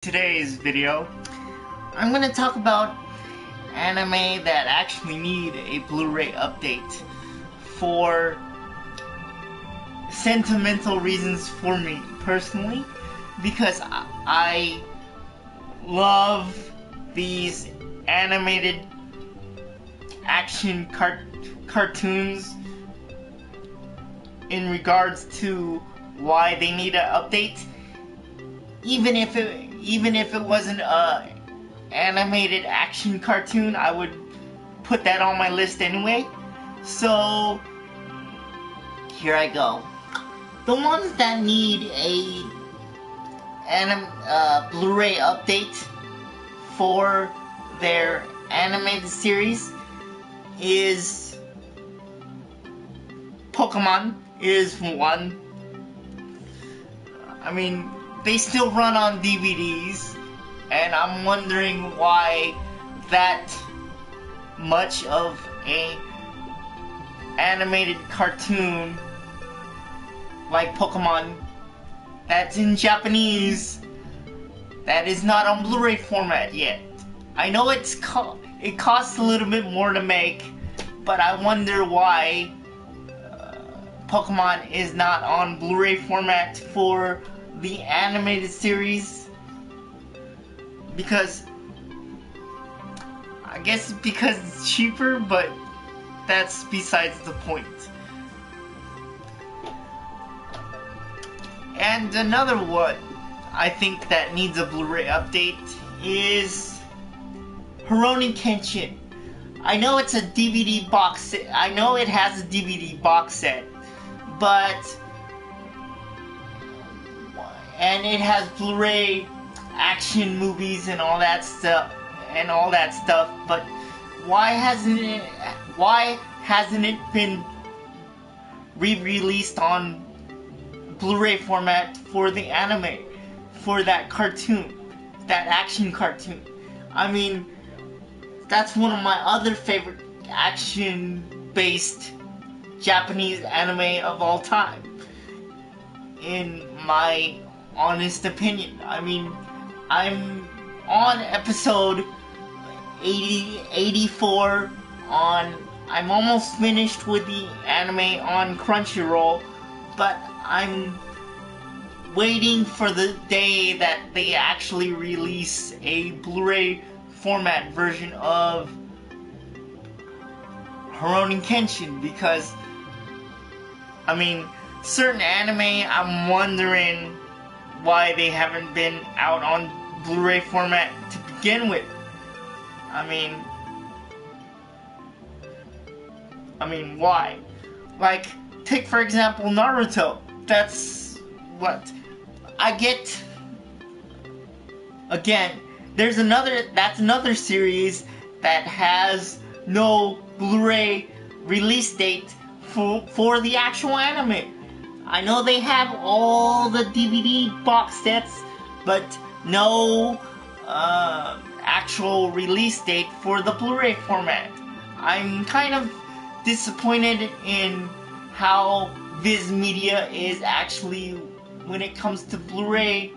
today's video, I'm going to talk about anime that actually need a Blu-ray update for sentimental reasons for me personally, because I love these animated action cartoons in regards to why they need an update. Even if it wasn't a animated action cartoon, I would put that on my list anyway. So here I go. The ones that need a Blu-ray update for their animated series is Pokemon is one. I mean, they still run on DVDs, and I'm wondering why that much of a animated cartoon like Pokemon that's in Japanese that is not on Blu-ray format yet. I know it costs a little bit more to make, but I wonder why Pokemon is not on Blu-ray format for the animated series. Because I guess because it's cheaper, but that's besides the point. And another one I think that needs a Blu-ray update is Rurouni Kenshin. I know it's a DVD box set. I know it has a DVD box set, but and it has Blu-ray action movies and all that stuff but why hasn't it been re-released on Blu-ray format for the anime, for that cartoon, that action cartoon? I mean, that's one of my other favorite action-based Japanese anime of all time, in my honest opinion. I mean, I'm on episode 84 I'm almost finished with the anime on Crunchyroll, but I'm waiting for the day that they actually release a Blu-ray format version of Rurouni Kenshin, because I mean, certain anime, I'm wondering why they haven't been out on Blu-ray format to begin with. I mean, why? Like, take for example Naruto. That's what I get. Again, that's another series that has no Blu-ray release date for the actual anime. I know they have all the DVD box sets, but no actual release date for the Blu-ray format. I'm kind of disappointed in how Viz Media is actually, when it comes to Blu-raying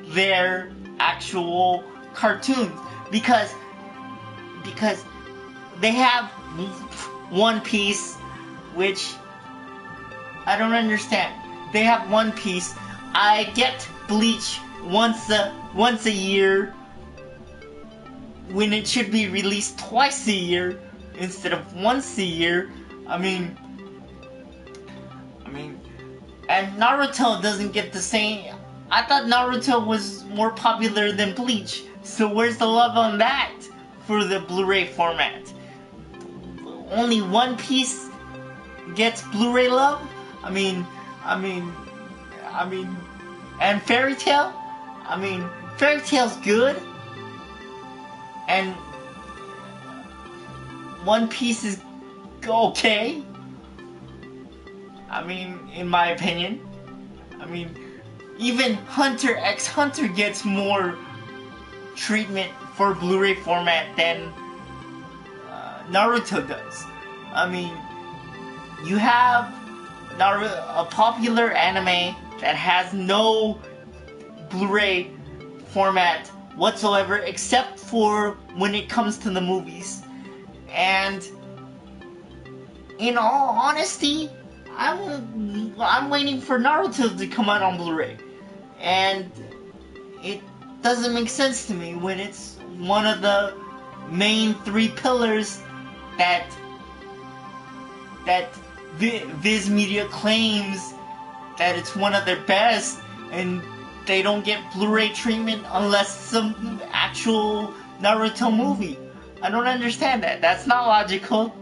their actual cartoons, because they have One Piece, which I don't understand. They have One Piece. I get Bleach once a year when it should be released twice a year instead of once a year. I mean, and Naruto doesn't get the same. I thought Naruto was more popular than Bleach. So where's the love on that for the Blu-ray format? Only One Piece gets Blu-ray love? I mean, and Fairy Tail? I mean, Fairy Tail's good, and One Piece is okay. I mean, in my opinion. I mean, even Hunter x Hunter gets more treatment for Blu-ray format than Naruto does. I mean, you have a popular anime that has no Blu-ray format whatsoever, except for when it comes to the movies. And in all honesty, I'm waiting for Naruto to come out on Blu-ray, and it doesn't make sense to me when it's one of the main 3 pillars that Viz Media claims that it's one of their best, and they don't get Blu-ray treatment unless some actual Naruto movie. I don't understand that. That's not logical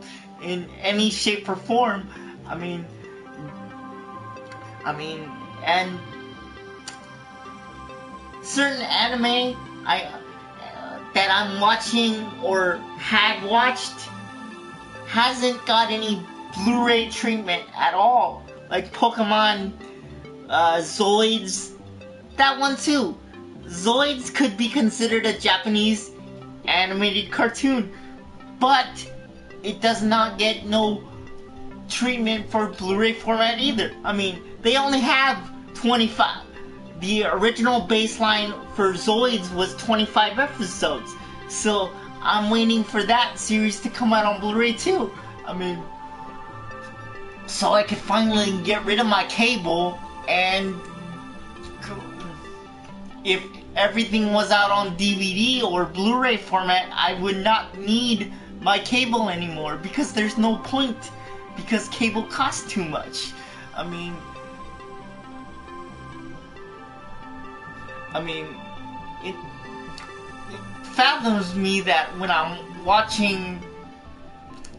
in any shape or form. I mean, and certain anime that I'm watching or had watched hasn't got any Blu-ray treatment at all. Like Pokemon, Zoids, that one too. Zoids could be considered a Japanese animated cartoon, but it does not get no treatment for Blu-ray format either. I mean, they only have 25. The original baseline for Zoids was 25 episodes, so I'm waiting for that series to come out on Blu-ray too. I mean, so I could finally get rid of my cable, and if everything was out on DVD or Blu-ray format, I would not need my cable anymore, because there's no point, because cable costs too much. I mean, it fathoms me that when I'm watching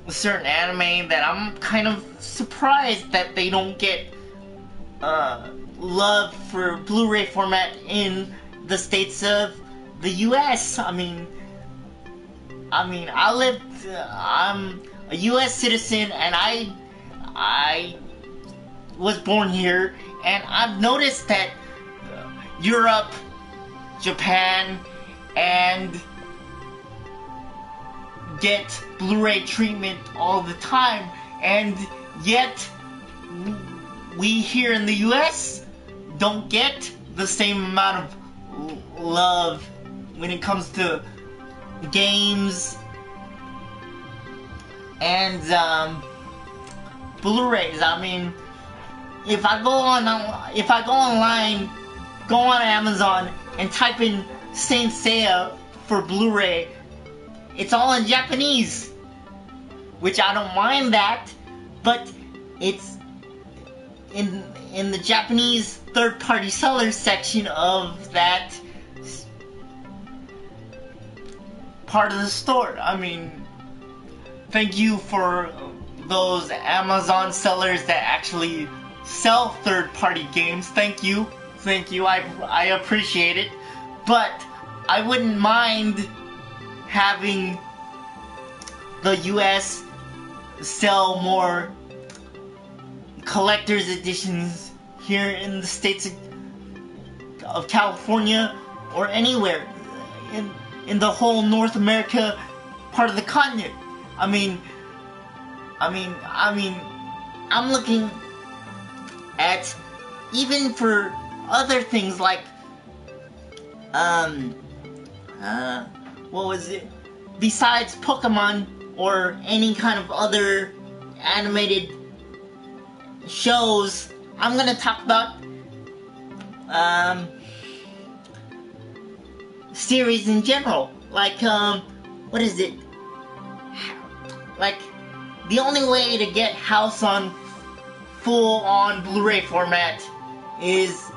a certain anime that I'm kind of surprised that they don't get love for Blu-ray format in the states of the US. I'm a US citizen, and I was born here, and I've noticed that Europe, Japan, and get Blu-ray treatment all the time, and yet we here in the US don't get the same amount of love when it comes to games and Blu-rays. I mean, if I go online, go on Amazon and type in Saint Seiya for Blu-ray, it's all in Japanese, which I don't mind that, but it's in the Japanese third-party sellers section of that part of the store. I mean, thank you for those Amazon sellers that actually sell third-party games. Thank you, I appreciate it, but I wouldn't mind having the US sell more collector's editions here in the states of California, or anywhere in the whole North America part of the continent. I'm looking at, even for other things like what was it? Besides Pokemon or any kind of other animated shows, I'm gonna talk about series in general. Like what is it? Like, the only way to get House on full-on Blu-ray format is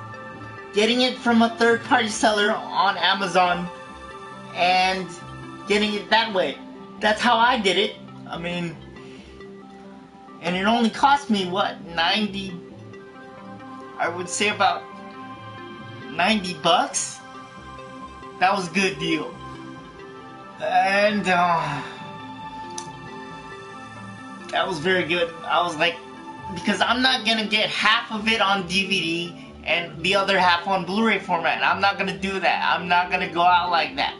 getting it from a third-party seller on Amazon and getting it that way. That's how I did it. And it only cost me, what, 90, I would say about $90. That was a good deal. And that was very good. I was like, because I'm not gonna get half of it on DVD and the other half on Blu-ray format. I'm not gonna do that. I'm not gonna go out like that.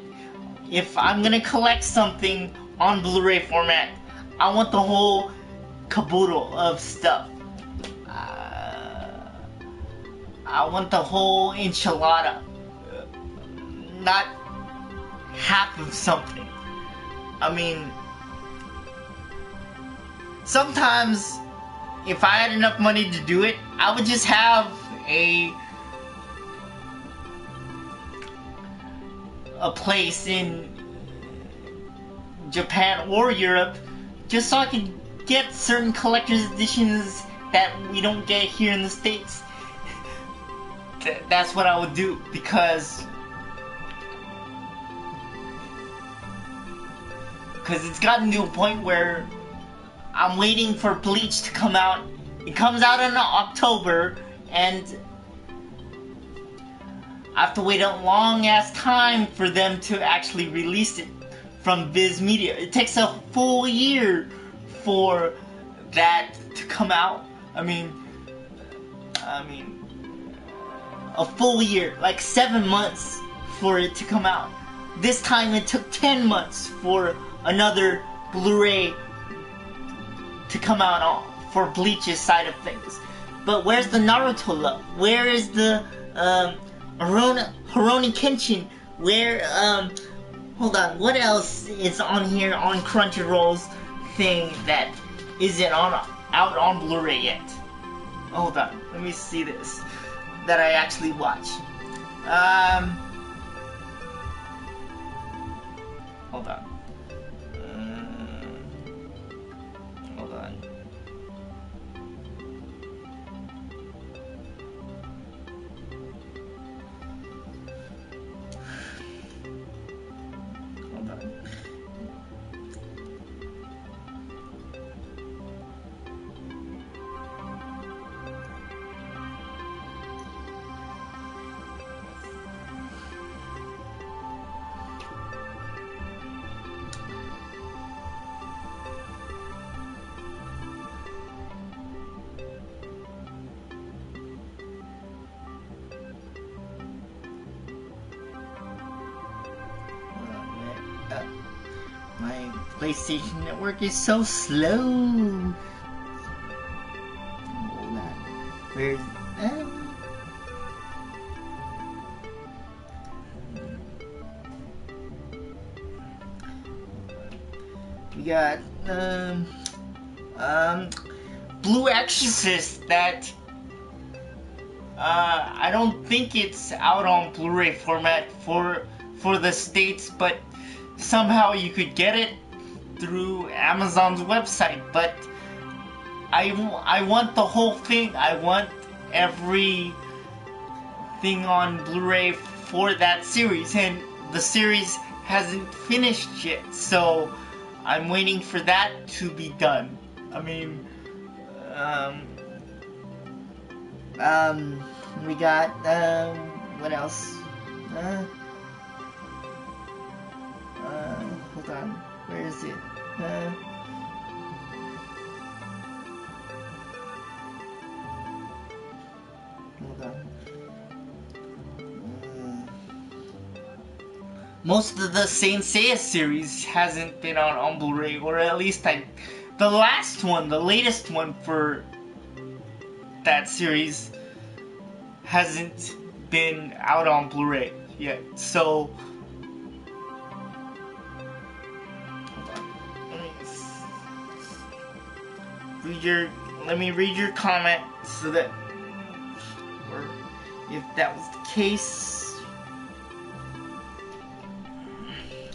If I'm gonna collect something on Blu-ray format, I want the whole caboodle of stuff. I want the whole enchilada. not half of something. I mean, sometimes if I had enough money to do it, I would just have a place in Japan or Europe just so I could get certain collector's editions that we don't get here in the States. That's what I would do, because it's gotten to a point where I'm waiting for Bleach to come out. It comes out in October, and I have to wait a long ass time for them to actually release it from Viz Media. It takes a full year for that to come out. I mean, a full year, like 7 months for it to come out. This time it took 10 months for another Blu-ray to come out for Bleach's side of things. But where's the Naruto love? Where is the Rurouni Kenshin? Where hold on, what else is on here on Crunchyroll's thing that isn't out on Blu-ray yet? Hold on, let me see this that I actually watch. Hold on. Hold on. Hold on. My PlayStation Network is so slow. Hold on. Where's we got Blue Exorcist that I don't think it's out on Blu-ray format for the States, but somehow you could get it through Amazon's website. But I want the whole thing. I want everything on Blu-ray for that series, and the series hasn't finished yet, so I'm waiting for that to be done. I mean, we got what else? Hold on, where is it? Hold on. Most of the Saint Seiya series hasn't been on Blu-ray, or at least the last one, the latest one for that series hasn't been out on Blu-ray yet. So let me read your comment so that, or if that was the case.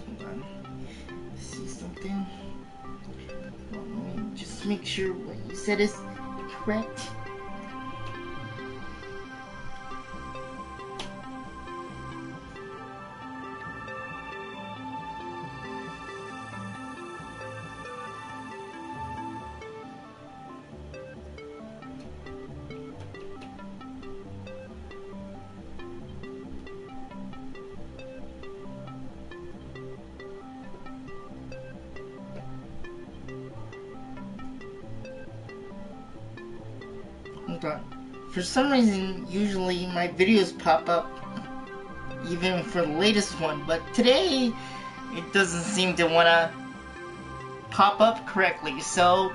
Hold on. See something? Well, let me just make sure what you said is correct. For some reason, usually my videos pop up even for the latest one, but today it doesn't seem to want to pop up correctly, so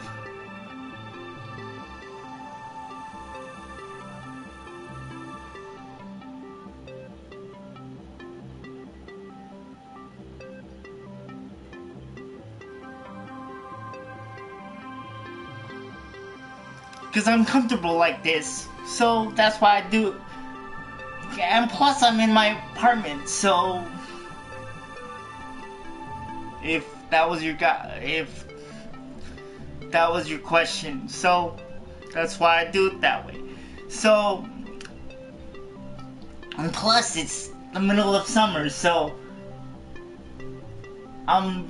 because I'm comfortable like this. So that's why I do it. And plus, I'm in my apartment, so if that was your question, so that's why I do it that way. So, and plus, it's the middle of summer, so I'm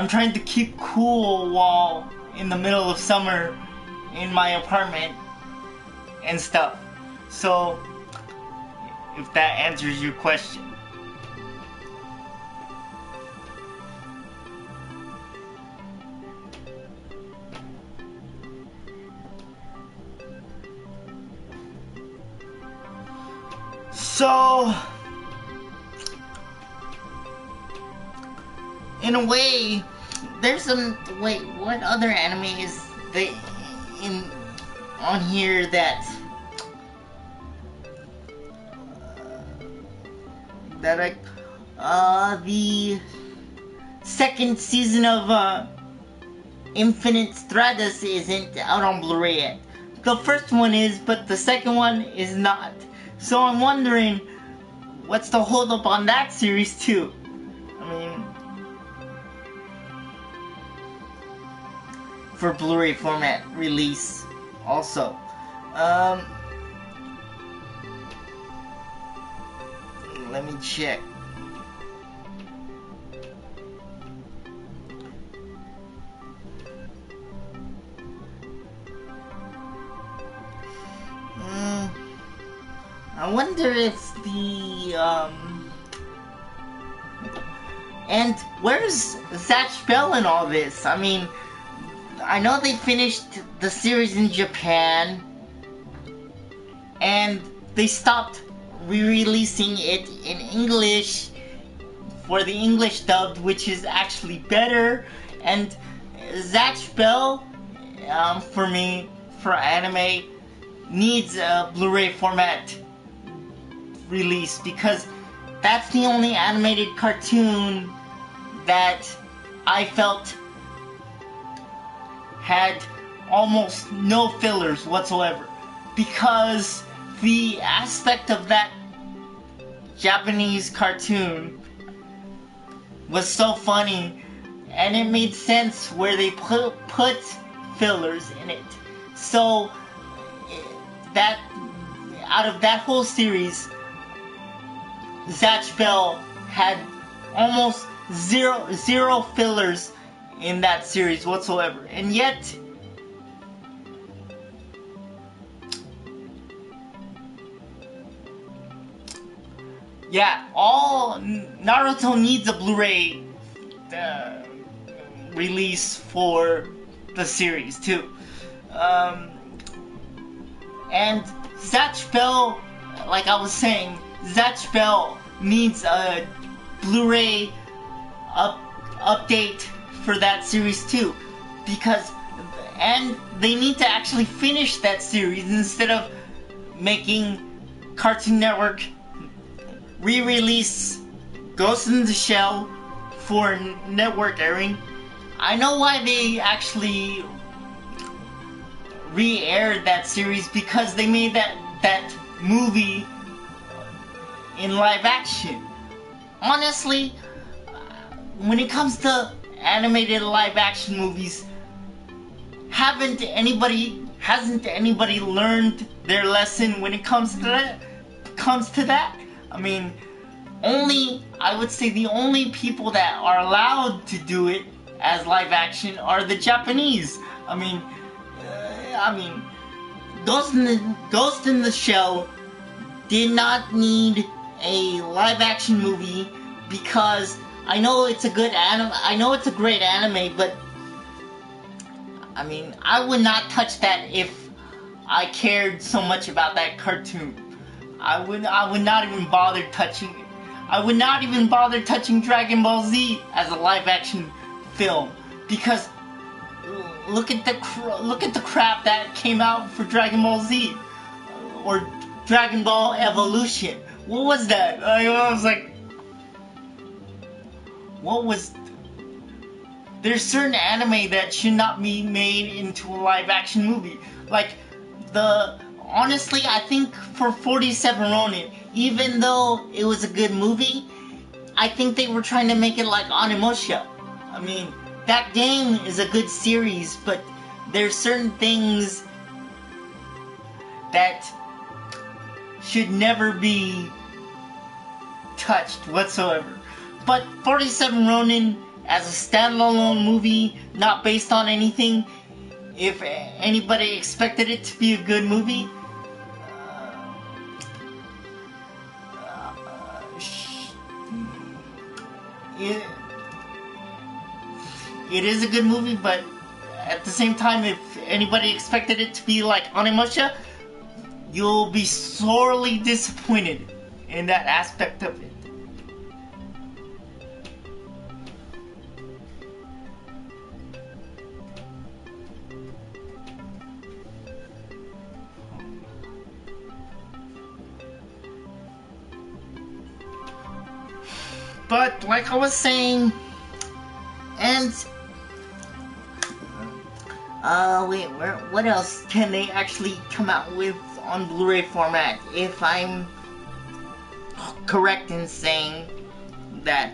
trying to keep cool while in the middle of summer in my apartment and stuff. So, if that answers your question. So, in a way, there's some. Wait, what other anime is on here that the second season of Infinite Stratus isn't out on Blu-ray yet. The first one is, but the second one is not. So I'm wondering, what's the holdup on that series too? I mean, for Blu-ray format release also. Let me check. I wonder if and where's Zatch Bell in all this? I mean, I know they finished the series in Japan, and they stopped re-releasing it in English for the English dubbed, which is actually better. And Zatch Bell, for me, for anime, needs a Blu-ray format release, because that's the only animated cartoon that I felt had almost no fillers whatsoever, because the aspect of that Japanese cartoon was so funny, and it made sense where they put fillers in it. So that out of that whole series, Zatch Bell had almost zero fillers in that series whatsoever, and yet yeah, all Naruto needs a Blu-ray release for the series too. And Zatch Bell, like I was saying, Zatch Bell needs a Blu-ray update for that series too, and they need to actually finish that series instead of making Cartoon Network re-release Ghost in the Shell for network airing. I know why they actually re-aired that series, because they made that movie in live action. Honestly, when it comes to animated live action movies, hasn't anybody learned their lesson when it comes to that? I mean, I would say the only people that are allowed to do it as live action are the Japanese. I mean, Ghost in the Shell did not need a live action movie, because I know it's a great anime, but I mean, I would not touch that if I cared so much about that cartoon. I would not even bother touching it. I would not even bother touching Dragon Ball Z as a live action film, because look at the crap that came out for Dragon Ball Z or Dragon Ball Evolution. What was that? I was like, what was there's certain anime that should not be made into a live action movie. Like, honestly, I think for 47 Ronin, even though it was a good movie, I think they were trying to make it like Onimusha. I mean, that game is a good series, but there's certain things that should never be touched whatsoever. But 47 Ronin, as a standalone movie, not based on anything, if anybody expected it to be a good movie, it is a good movie, but at the same time, if anybody expected it to be like Onimusha, you'll be sorely disappointed in that aspect of it. But like I was saying, and wait, what else can they actually come out with on Blu-ray format? If I'm correct in saying that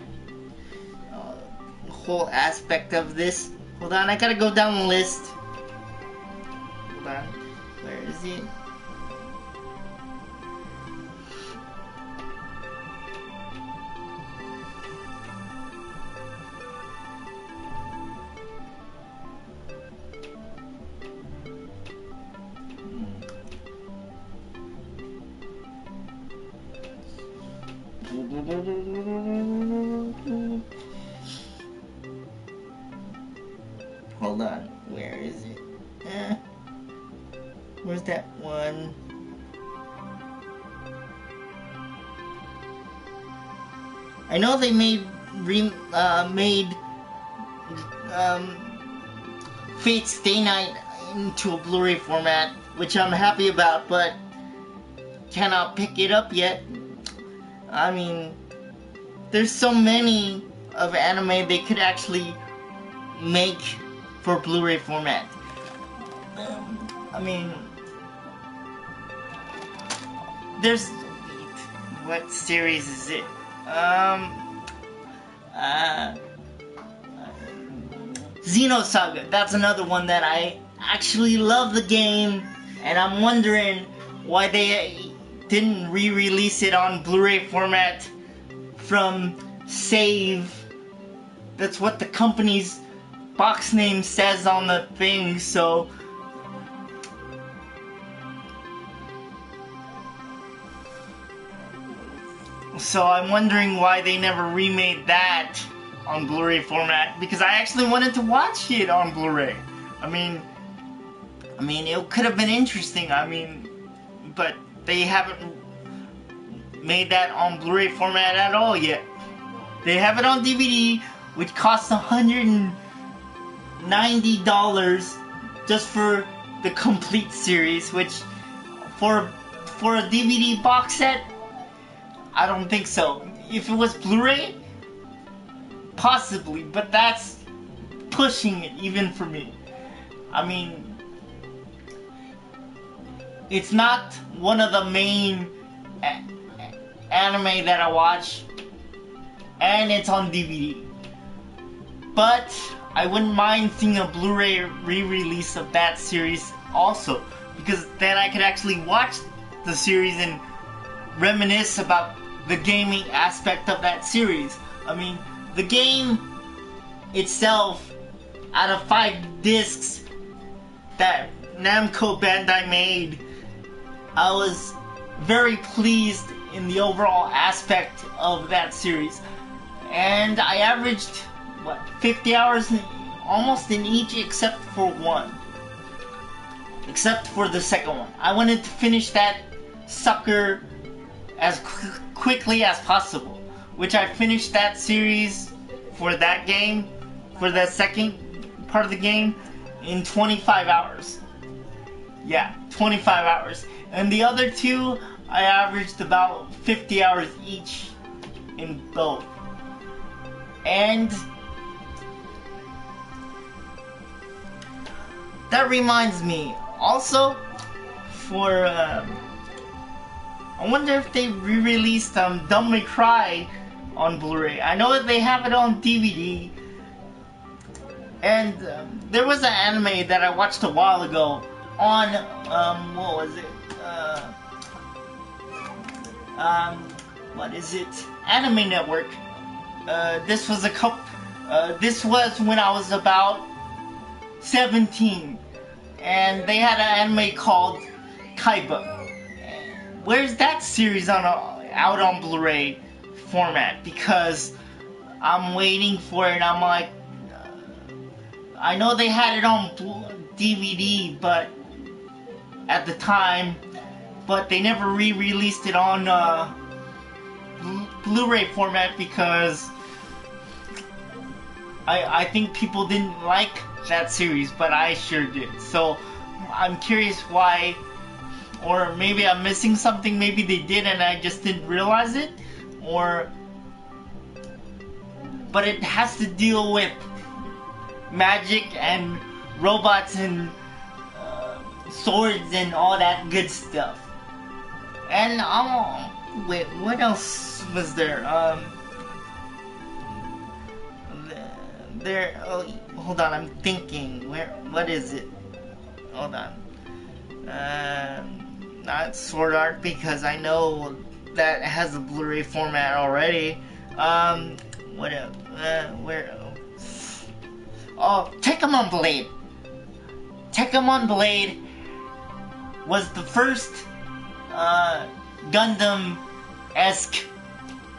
whole aspect of this. Hold on, I gotta go down the list. Hold on, where is it? Hold on, where is it? Where's that one? I know they made Fate Stay Night into a Blu-ray format, which I'm happy about, but cannot pick it up yet. I mean, there's so many of anime they could actually make for Blu-ray format. I mean, there's... what series is it? Xenosaga. That's another one that I actually love the game, and I'm wondering why they didn't re-release it on Blu-ray format from Save. That's what the company's box name says on the thing, so I'm wondering why they never remade that on Blu-ray format, because I actually wanted to watch it on Blu-ray. I mean, it could have been interesting, but they haven't made that on Blu-ray format at all yet. They have it on DVD, which costs $190 just for the complete series, which for a DVD box set, I don't think so. If it was Blu-ray, possibly, but that's pushing it even for me. I mean, it's not one of the main anime that I watch, and it's on DVD. But I wouldn't mind seeing a Blu-ray re-release of that series also, because then I could actually watch the series and reminisce about the gaming aspect of that series. I mean, the game itself, out of 5 discs that Namco Bandai made, I was very pleased in the overall aspect of that series. And I averaged, 50 hours almost in each except for one. Except for the second one. I wanted to finish that sucker as quickly as possible, which I finished that series for that game, for the second part of the game, in 25 hours. Yeah, 25 hours. And the other two, I averaged about 50 hours each in both. And that reminds me. Also, for I wonder if they re-released Dumb May Cry on Blu-ray. I know that they have it on DVD. And there was an anime that I watched a while ago on what was it? What is it? Anime Network. This was this was when I was about 17, and they had an anime called Kaiba. Where's that series out on Blu-ray format? Because I'm waiting for it. And I'm like, I know they had it on DVD, but at the time, but they never re-released it on Blu-ray format because I think people didn't like that series, but I sure did. So I'm curious why, or maybe I'm missing something. Maybe they did and I just didn't realize it, but it has to deal with magic and robots and swords and all that good stuff. And wait, what else was there? Oh, hold on, I'm thinking. What is it? Hold on. Not Sword Art, because I know that has a Blu-ray format already. What else? Oh, Tekkamon Blade. Tekkamon Blade was the first Gundam-esque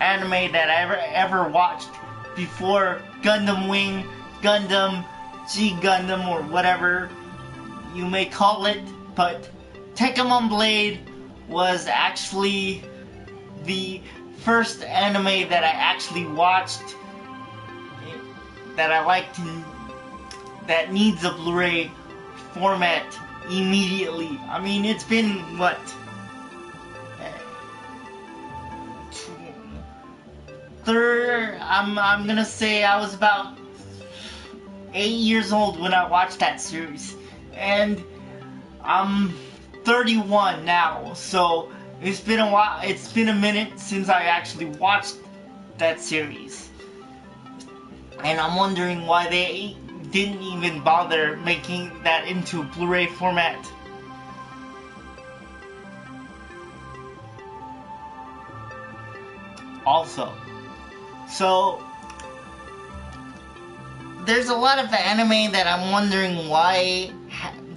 anime that I ever watched before Gundam Wing, Gundam, G Gundam, or whatever you may call it. But Tekkamon Blade was actually the first anime that I actually watched that I liked, that needs a Blu-ray format immediately. I mean, it's been what? I'm gonna say I was about 8 years old when I watched that series, and I'm 31 now, so it's been a while. It's been a minute since I actually watched that series, and I'm wondering why they didn't even bother making that into Blu-ray format. Also, so there's a lot of anime that I'm wondering why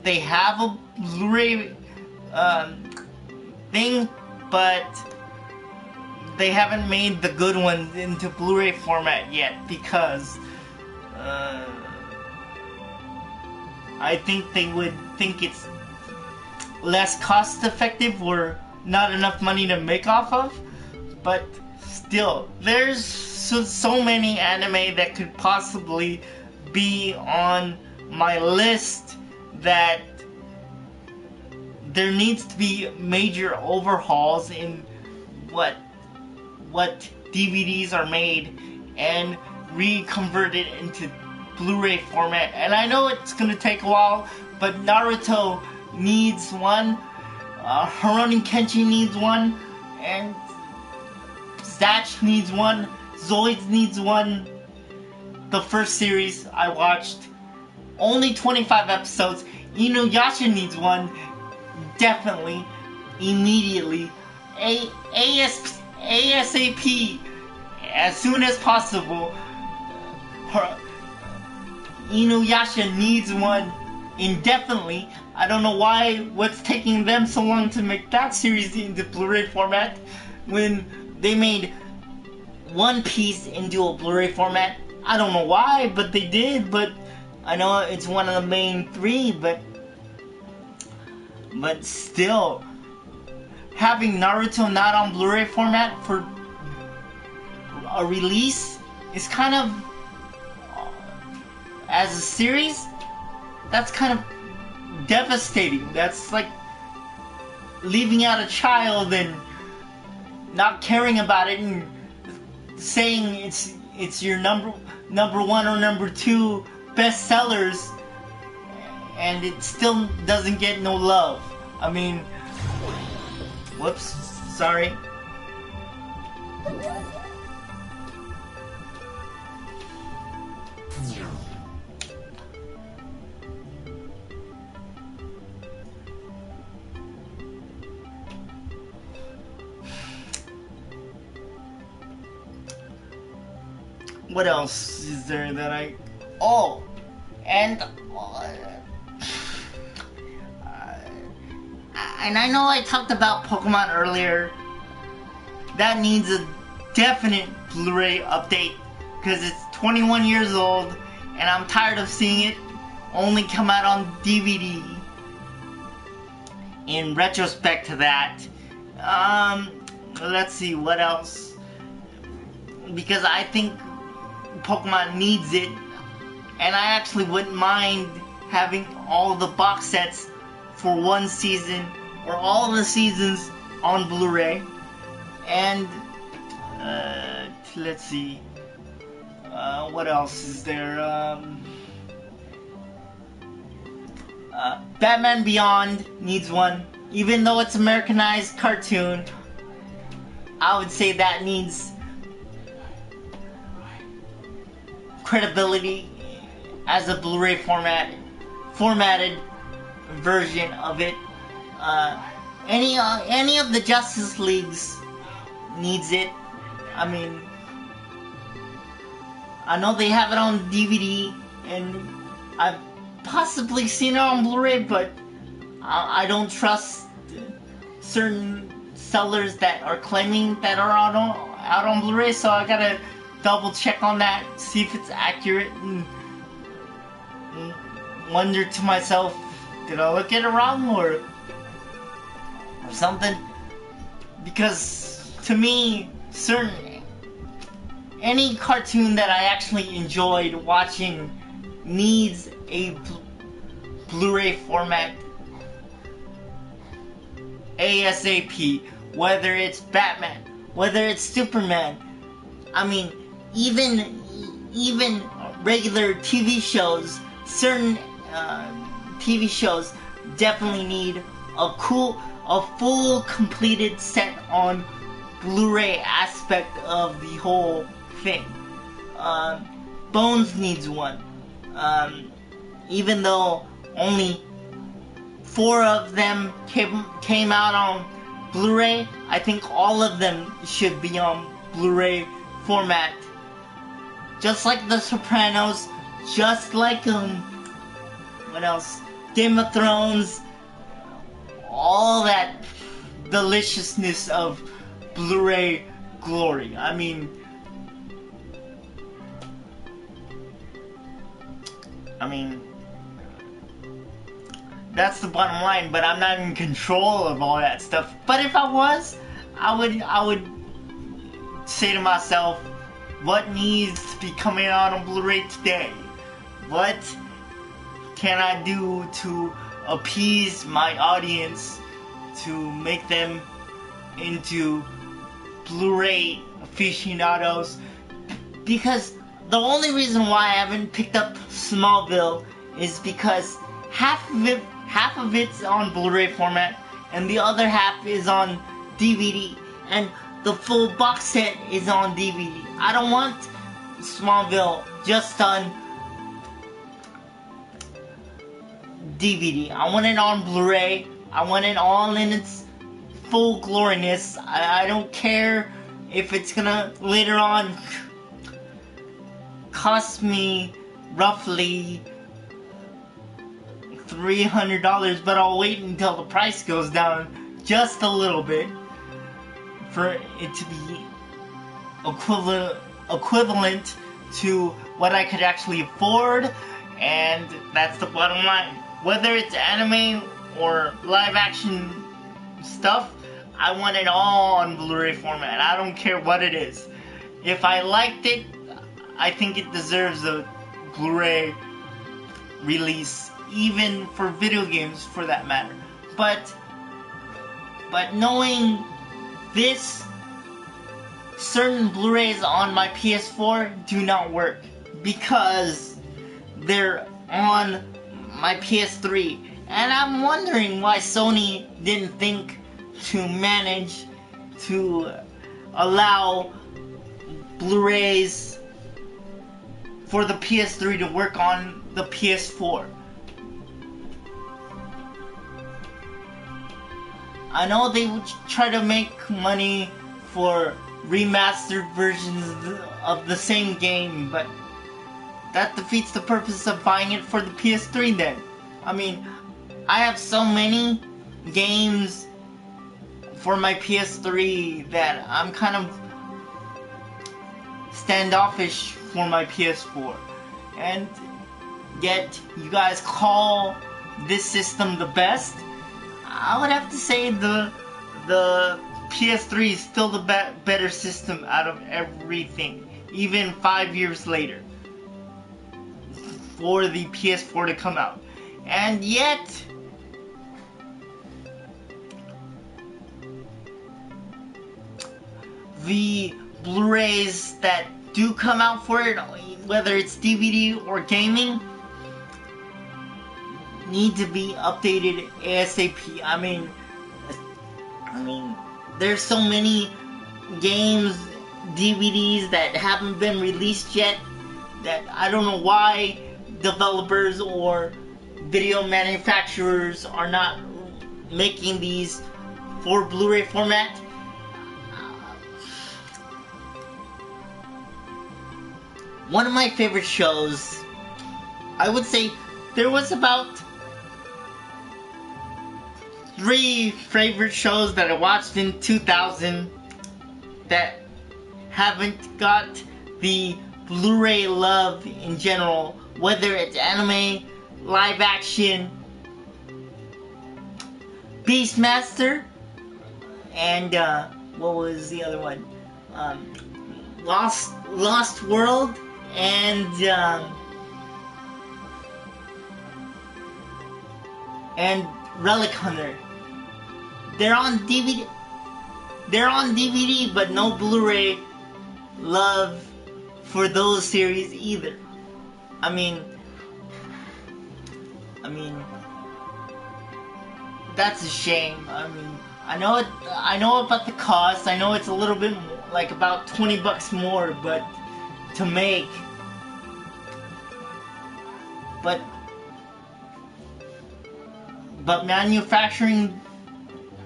they have a Blu-ray thing, but they haven't made the good ones into Blu-ray format yet, because I think they would think it's less cost effective or not enough money to make off of. But still, there's so many anime that could possibly be on my list that there needs to be major overhauls in what DVDs are made and reconverted into Blu-ray format. And I know it's gonna take a while, but Naruto needs one, Rurouni Kenshin needs one, and Zatch needs one, Zoids needs one. The first series I watched, only 25 episodes. Inuyasha needs one, definitely, immediately, ASAP, as soon as possible. Inuyasha needs one indefinitely. I don't know what's taking them so long to make that series into Blu-ray format when they made One Piece into a Blu-ray format. I don't know why, but they did. But I know it's one of the main three, but still, having Naruto not on Blu-ray format for a release is kind of, as a series, that's kind of devastating. That's like leaving out a child and not caring about it and saying it's your number one or number two bestsellers, and it still doesn't get no love. I mean, whoops, sorry. What else is there that I... Oh! And I know I talked about Pokemon earlier. That needs a definite Blu-ray update, because it's 21 years old, and I'm tired of seeing it only come out on DVD. In retrospect to that, let's see what else, because I think Pokemon needs it, and I actually wouldn't mind having all the box sets for one season or all the seasons on Blu-ray. And let's see, what else is there? Batman Beyond needs one, even though it's Americanized cartoon. I would say that needs credibility as a Blu-ray formatted version of it. Any of the Justice Leagues needs it. I mean, I know they have it on DVD, and I've possibly seen it on Blu-ray, but I don't trust certain sellers that are claiming that are out on Blu-ray, so I gotta double check on that, see if it's accurate, and wonder to myself, did I look at it wrong or something? Because to me, any cartoon that I actually enjoyed watching needs a Blu-ray format ASAP. Whether it's Batman, whether it's Superman, I mean, even regular TV shows, certain TV shows definitely need a full completed set on Blu-ray aspect of the whole thing. Bones needs one. Even though only 4 of them came out on Blu-ray, I think all of them should be on Blu-ray format. Just like The Sopranos, just like what else? Game of Thrones, all that deliciousness of Blu-ray glory. I mean, that's the bottom line, but I'm not in control of all that stuff. But if I was, I would say to myself, what needs to be coming out on Blu-ray today? What can I do to appease my audience to make them into Blu-ray aficionados? Because the only reason why I haven't picked up Smallville is because half of it's on Blu-ray format and the other half is on DVD, and the full box set is on DVD. I don't want Smallville just on DVD. I want it on Blu-ray. I want it all in its full gloriness. I don't care if it's gonna later on cost me roughly $300, but I'll wait until the price goes down just a little bit for it to be equivalent to what I could actually afford, and that's the bottom line. Whether it's anime or live action stuff, I want it all on Blu-ray format. I don't care what it is. If I liked it, I think it deserves a Blu-ray release, even for video games for that matter. But knowing this, certain Blu-rays on my PS4 do not work because they're on my PS3, and I'm wondering why Sony didn't think to manage to allow Blu-rays for the PS3 to work on the PS4. I know they would try to make money for remastered versions of the same game, but that defeats the purpose of buying it for the PS3 then. I mean, I have so many games for my PS3 that I'm kind of standoffish for my PS4. And yet, you guys call this system the best? I would have to say the PS3 is still the better system out of everything, even 5 years later, for the PS4 to come out. And yet, the Blu-rays that do come out for it, whether it's DVD or gaming, need to be updated ASAP. I mean, there's so many games, DVDs that haven't been released yet that I don't know why developers or video manufacturers are not making these for Blu-ray format. One of my favorite shows, I would say there was about 3 favorite shows that I watched in 2000 that haven't got the Blu-ray love in general, whether it's anime, live action, Beastmaster, and what was the other one? Lost World, and Relic Hunter. They're on DVD. They're on DVD, but no Blu-ray love for those series either. I mean, that's a shame. I know about the cost. I know it's a little bit more, like about $20 more, but to make. But manufacturing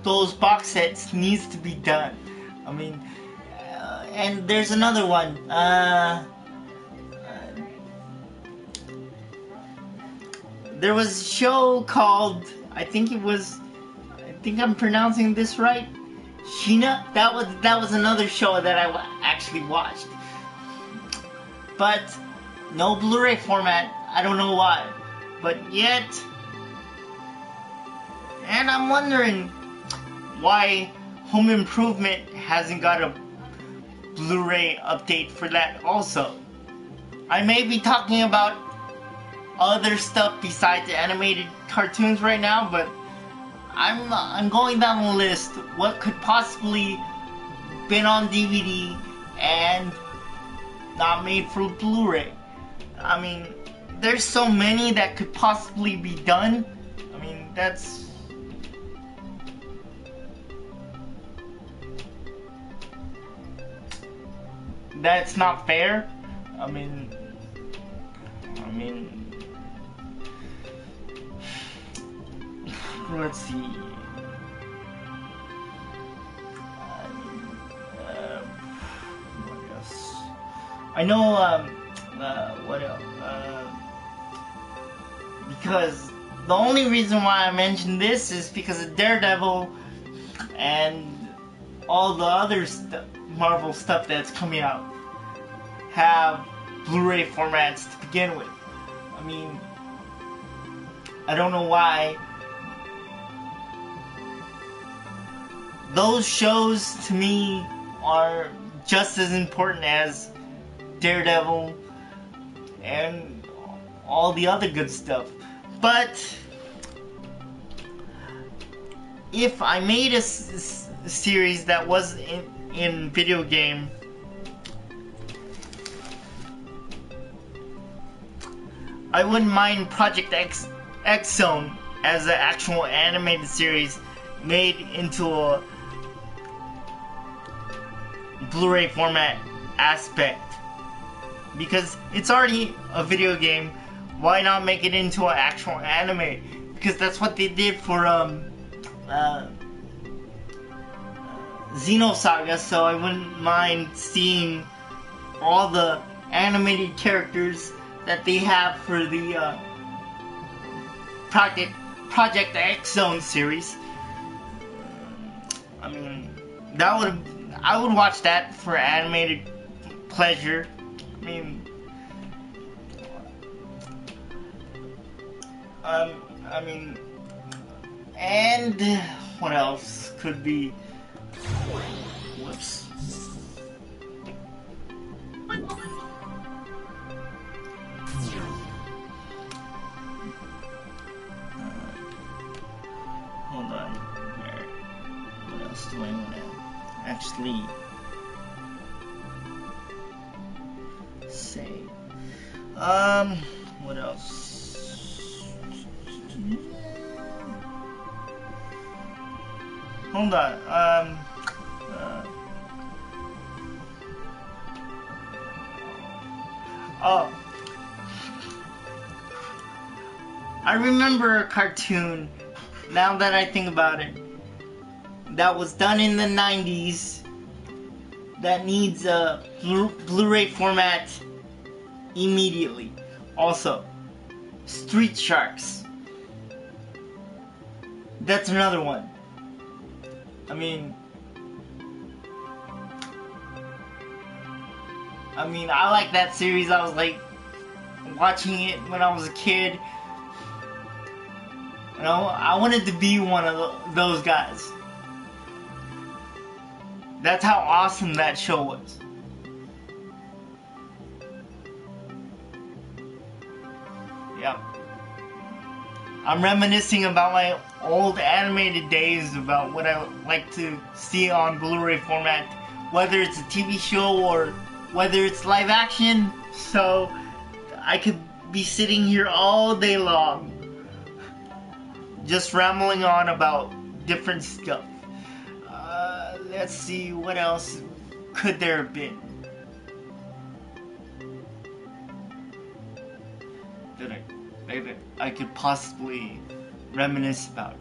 those box sets needs to be done. And there's another one. There was a show called, I think I'm pronouncing this right, Sheena. That was another show that I actually watched. But no Blu-ray format. I don't know why. But yet, and I'm wondering why Home Improvement hasn't got a Blu-ray update for that also. I may be talking about other stuff besides animated cartoons right now, but I'm going down the list. What could possibly been on DVD and not made for Blu-ray? There's so many that could possibly be done. That's not fair. Let's see. What else? I know. What else? Because the only reason why I mentioned this is because of Daredevil and all the other Marvel stuff that's coming out have Blu-ray formats to begin with. I don't know why. Those shows to me are just as important as Daredevil and all the other good stuff. But if I made a series that was in video game, I wouldn't mind Project X Zone as an actual animated series made into a Blu-ray format aspect, because it's already a video game. Why not make it into an actual anime? Because that's what they did for Xenosaga, so I wouldn't mind seeing all the animated characters that they have for the Project X Zone series. I mean, I would watch that for animated pleasure. I mean, and what else could be? Whoops. Hold on. What else do I want to actually say? What else? Hold on. Oh, I remember a cartoon, now that I think about it, that was done in the 90s that needs a Blu-ray format immediately. Also, Street Sharks. That's another one. I like that series. I was like watching it when I was a kid. You know, I wanted to be one of those guys. That's how awesome that show was. Yep. I'm reminiscing about my old animated days, about what I would like to see on Blu-ray format, whether it's a TV show or whether it's live action. So I could be sitting here all day long just rambling on about different stuff. Let's see, what else could there have been that I could possibly reminisce about?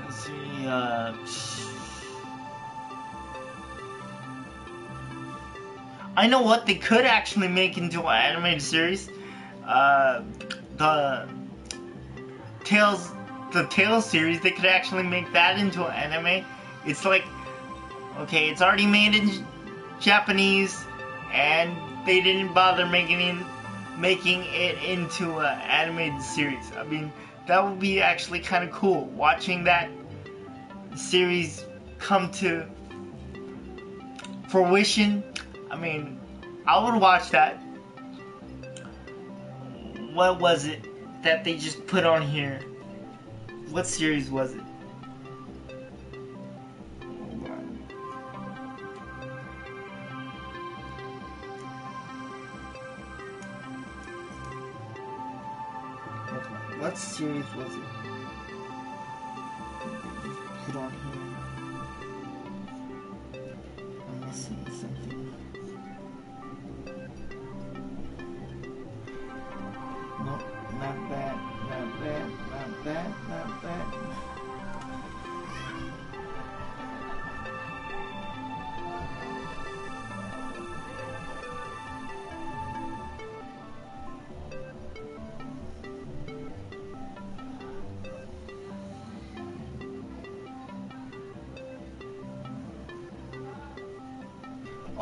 Let's see, I know what they could actually make into an animated series. The Tales series, they could actually make that into an anime. It's like, okay, it's already made in Japanese, and they didn't bother making it into an animated series. That would be actually kind of cool, watching that series come to fruition. I would watch that. What was it that they just put on here? What series was it? What series was it? Put on here. I'm missing something. Nope, not bad, not bad, not bad, not bad.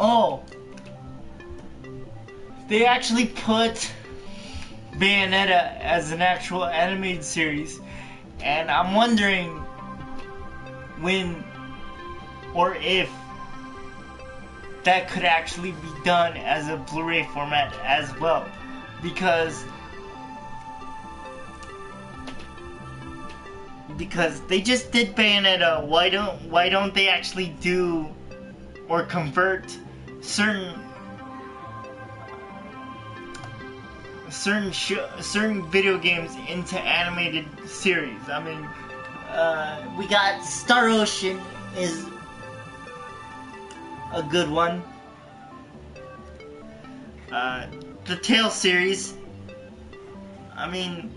Oh, they actually put Bayonetta as an actual animated series, and I'm wondering when or if that could actually be done as a Blu-ray format as well, because they just did Bayonetta. Why don't they actually do or convert certain video games into animated series. I mean, we got Star Ocean is a good one. The Tales series. I mean,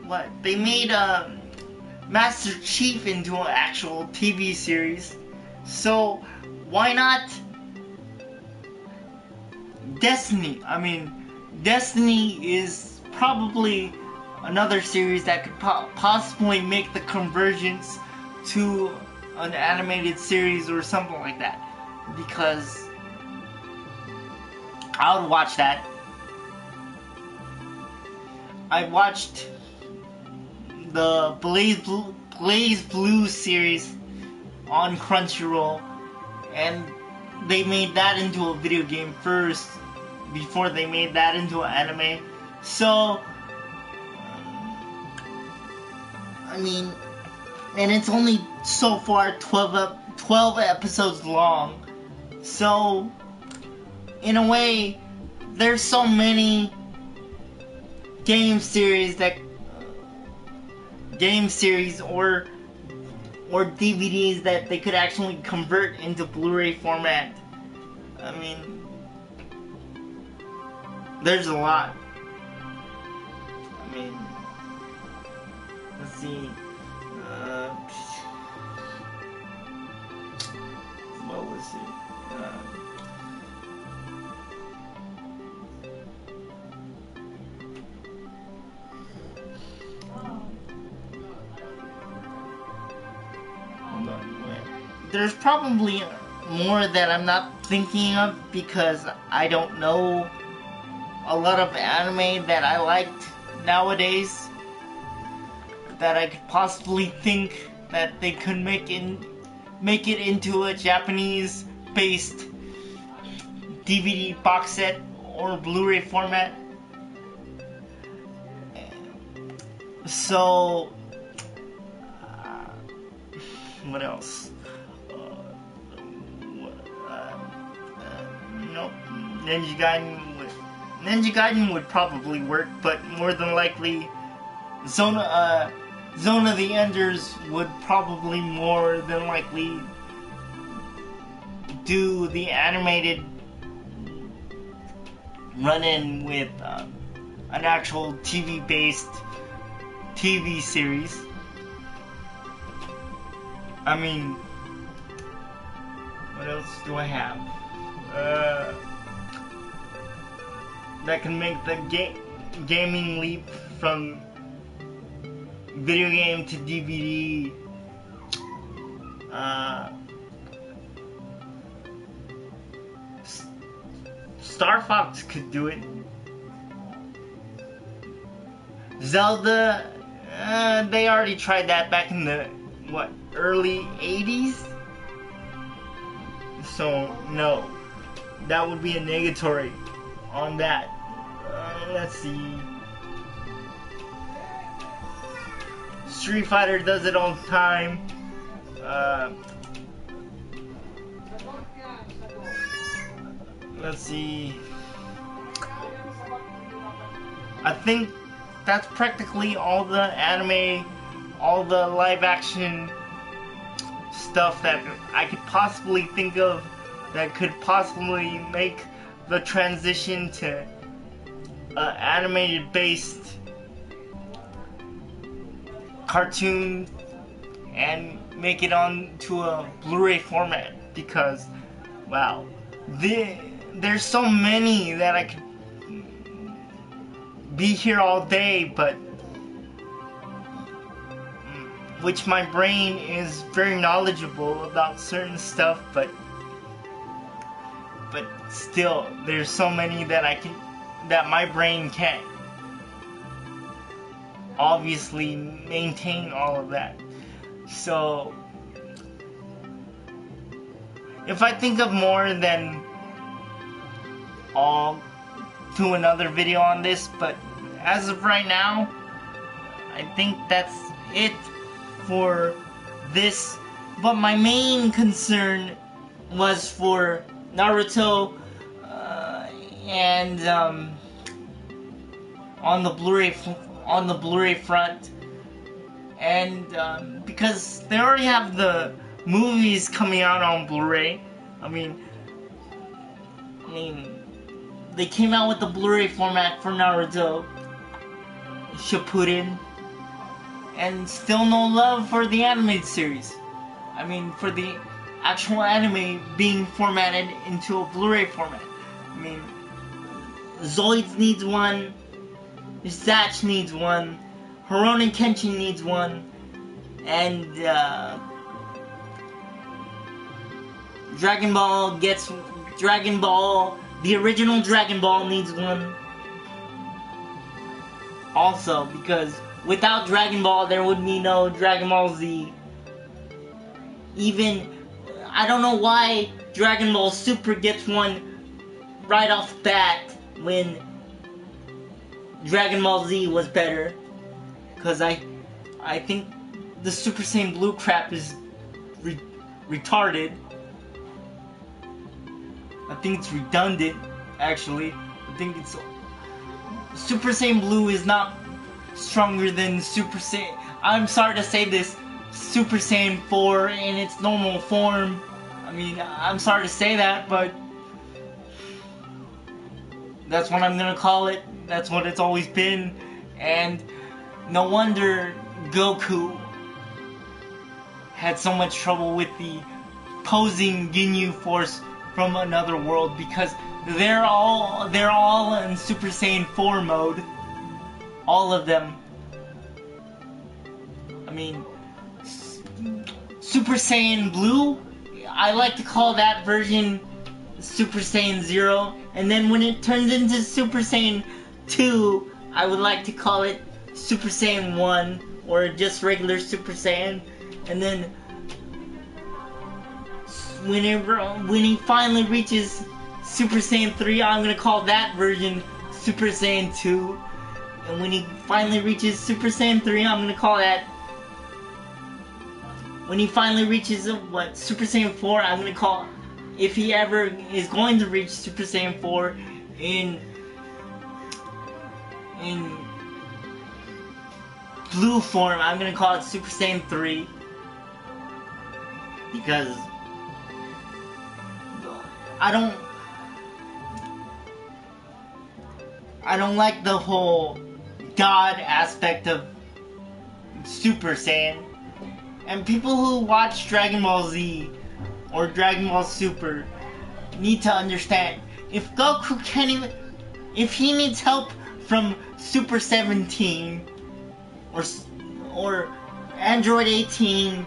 what they made Master Chief into an actual TV series, so why not Destiny? I mean, Destiny is probably another series that could possibly make the convergence to an animated series or something like that, because I would watch that. I watched the Blaze Blue series on Crunchyroll, and they made that into a video game first before they made that into an anime. So, I mean, and it's only so far 12 episodes long. So, in a way, there's so many game series or DVDs that they could actually convert into Blu-ray format. I mean, there's a lot. I mean, let's see. What was it? There's probably more that I'm not thinking of because I don't know a lot of anime that I liked nowadays that I could possibly think that they could make it into a Japanese based DVD box set or Blu-ray format. So what else? Nope. Ninja Gaiden would probably work, but more than likely, Zone of the Enders would probably more than likely do the animated run-in with an actual TV-based TV series. I mean, what else do I have? That can make the gaming leap from video game to DVD. Star Fox could do it. Zelda, they already tried that back in the early 80s? So no, that would be a negatory on that. Let's see. Street Fighter does it all the time. Let's see. I think that's practically all the anime, all the live action stuff that I could possibly think of that could possibly make the transition to animated based cartoon and make it onto a Blu-ray format, because wow, there's so many that I could be here all day, but which my brain is very knowledgeable about certain stuff, but still there's so many that my brain can't obviously maintain all of that. So if I think of more, then I'll do another video on this, but as of right now, I think that's it for this. But my main concern was for Naruto, and on the Blu-ray front, and because they already have the movies coming out on Blu-ray. I mean, they came out with the Blu-ray format for Naruto Shippuden, and still no love for the animated series. I mean, for the actual anime being formatted into a Blu-ray format. I mean, Zoids needs one, Zatch needs one, Rurouni Kenshin needs one, and Dragon Ball, the original Dragon Ball needs one. Also, because without Dragon Ball, there would be no Dragon Ball Z. Even, I don't know why Dragon Ball Super gets one right off the bat when Dragon Ball Z was better. Because I think the Super Saiyan Blue crap is retarded. I think it's redundant, actually. I think it's... Super Saiyan Blue is not stronger than Super Saiyan... I'm sorry to say this, Super Saiyan 4 in its normal form. I mean, I'm sorry to say that, but... that's what I'm gonna call it. That's what it's always been. And no wonder Goku had so much trouble with the posing Ginyu Force from another world, because they're all in Super Saiyan 4 mode. All of them. I mean, Super Saiyan Blue, I like to call that version Super Saiyan 0, and then when it turns into Super Saiyan 2, I would like to call it Super Saiyan 1, or just regular Super Saiyan, and then when he finally reaches Super Saiyan 3, I'm gonna call that version Super Saiyan 2, and when he finally reaches Super Saiyan 3, I'm gonna call that... when he finally reaches, Super Saiyan 4, I'm gonna call... if he ever is going to reach Super Saiyan 4 in blue form, I'm gonna call it Super Saiyan 3, because I don't like the whole God aspect of Super Saiyan. And people who watch Dragon Ball Z or Dragon Ball Super need to understand, if Goku can't even... if he needs help from Super 17 or Android 18